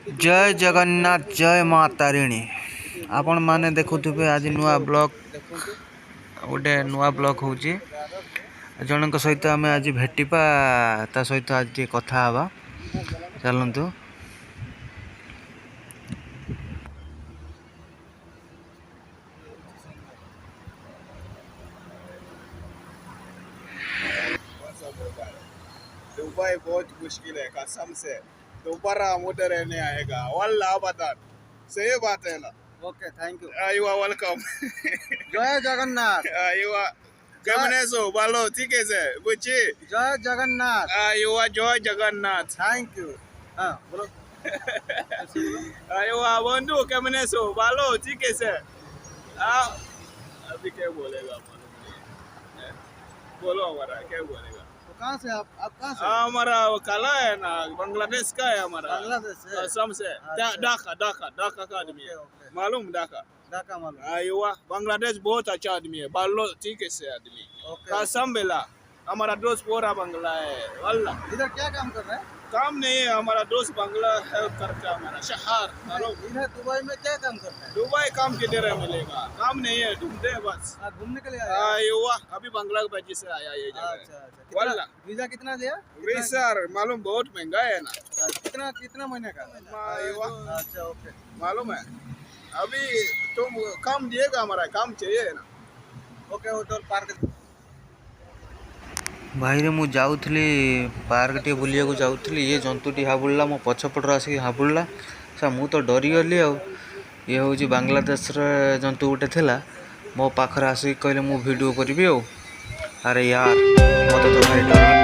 जय जगन्नाथ जय माँ तारिणी। आपण माने देखुथिबे आज नुआ ब्लॉग गोटे नुआ ब्लॉग होची जनक सहित आम आज भेटिपा ता सहित आज कथा हवा चलतु। दुबई बहुत मुश्किल है कसम से। दोबारा मुझे रहने आएगा वल्लाह अबदन। सही बात है ना। Okay thank you. You are welcome. Jai Jagannath. You are कैमने सो बालो ठीक है से बुची। जय जगन्नाथ। यू आर जय जगन्नाथ। Thank you. हाँ बोलो। यू आर बंधु कैमने सो बालो ठीक है से। अभी क्या बोलेगा बोलो हमारा क्या बोलेगा। तो कहाँ से आप कहाँ से? हमारा काला है ना बांग्लादेश का है हमारा। बांग्लादेश से? असम से। ढाका ढाका ढाका का आदमी है। मालूम ढाका ढाका मालूम। आयुवा बांग्लादेश बहुत अच्छा आदमी है बालो ठीक है से आदमी। कसम बेला हमारा दोस्त पूरा बांग्ला है वल्लाह। इधर क्या काम कर रहे हैं? काम नहीं है हमारा दोस्त बांग्ला है करता हमारा शहर मालूम। इधर दुबई में क्या काम करते हैं? दुबई काम किधर है मिलेगा काम नहीं है ढूंढते हैं बस। घूमने के लिए आए? आयुवा अभी बांग्लादेश से आया ये जगह। अच्छा वल्लाह वीजा कितना दिया? सर मालूम बहुत महंगा है ना। कितना महीने का? अच्छा ओके मालूम है अभी तुम काम दिएगा हमारा काम चाहिए ना। ओके होटल पार्क भाई रे मु जाऊथली पार्क टे बुलिया को जाऊथली ये जंतुटी हाबुड़ला मो पछपट आसिक हाबुड़ला सा मु तो डरीगली आ ये हूँ बांग्लादेश जंतु गोटे थिला मो पाखरे आसिक कहले मु वीडियो करी अरे यार मत तो भाई डर